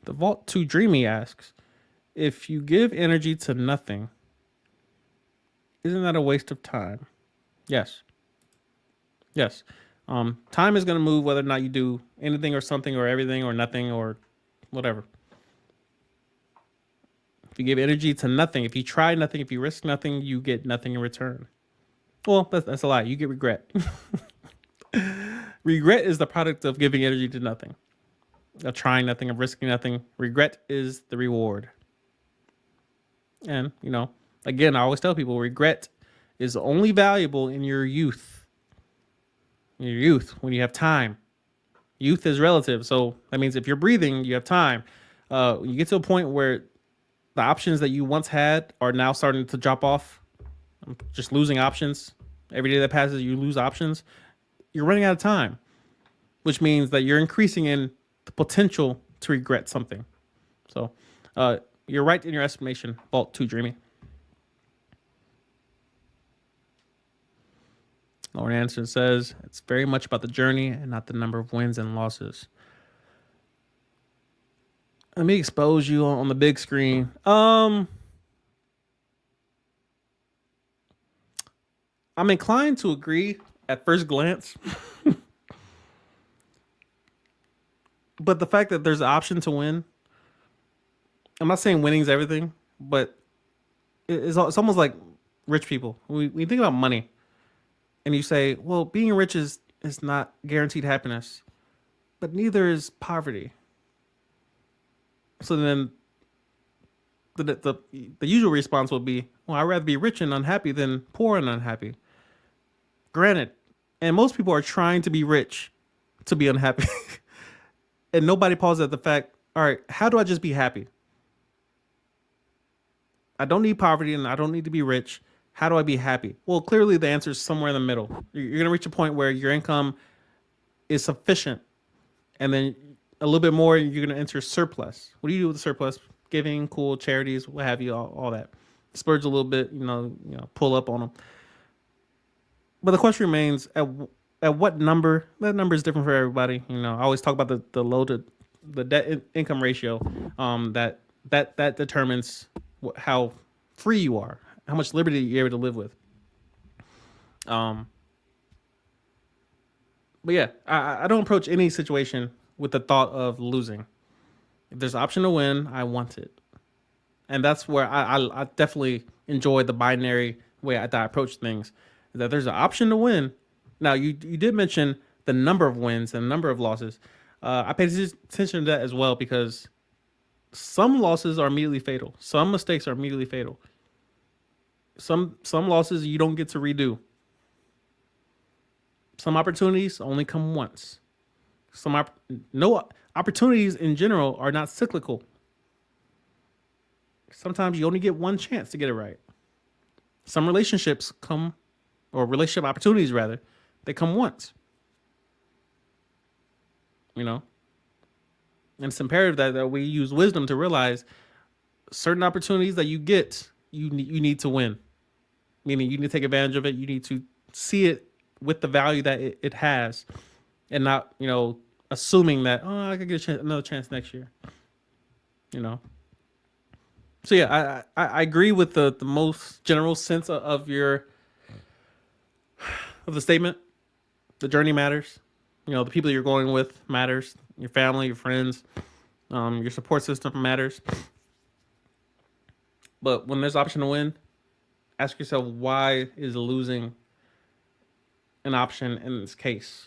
The Vault 2 Dreamy asks, if you give energy to nothing, isn't that a waste of time? Yes. Yes. Time is going to move whether or not you do anything or something or everything or nothing or whatever. If you give energy to nothing, if you try nothing, if you risk nothing, you get nothing in return. Well, that's a lie. You get regret. Regret is the product of giving energy to nothing, of trying nothing, of risking nothing. Regret is the reward. And, again, I always tell people regret is only valuable in your youth. In your youth, when you have time. Youth is relative. So that means if you're breathing, you have time. You get to a point where the options that you once had are now starting to drop off. Just losing options. Every day that passes, you lose options. You're running out of time, which means that you're increasing in the potential to regret something. So you're right in your estimation, Vault 2 Dreamy. Lauren Anderson says, it's very much about the journey and not the number of wins and losses. Let me expose you on the big screen. I'm inclined to agree at first glance. But the fact that there's an option to win, I'm not saying winning is everything, but it's almost like rich people. We think about money and you say, well, being rich is not guaranteed happiness, but neither is poverty. So then the usual response would be, well, I'd rather be rich and unhappy than poor and unhappy. Granted, and most people are trying to be rich to be unhappy. And nobody pauses at the fact, all right, how do I just be happy? I don't need poverty and I don't need to be rich. How do I be happy? Well, clearly the answer is somewhere in the middle. You're going to reach a point where your income is sufficient. And then a little bit more, you're going to enter surplus. What do you do with the surplus? Giving, cool, charities, what have you, all that. Splurge a little bit, pull up on them. But the question remains, at what number? That number is different for everybody. I always talk about the low to the debt income ratio. That determines how free you are, how much liberty you're able to live with. But yeah, I don't approach any situation with the thought of losing. If there's an option to win, I want it, and that's where I definitely enjoy the binary way that I approach things. Is that there's an option to win. Now, you did mention the number of wins and the number of losses. I paid attention to that as well because some losses are immediately fatal. Some mistakes are immediately fatal. Some losses you don't get to redo. Some opportunities only come once. No opportunities in general are not cyclical. Sometimes you only get one chance to get it right. Some relationships come, or relationship opportunities rather, they come once. And it's imperative that we use wisdom to realize certain opportunities that you get, you need to win. Meaning you need to take advantage of it. You need to see it with the value that it has, and not assuming that I could get another chance next year. So yeah, I agree with the most general sense of the statement. The journey matters. The people you're going with matters. Your family, your friends, your support system matters. But when there's option to win, ask yourself, why is losing an option in this case?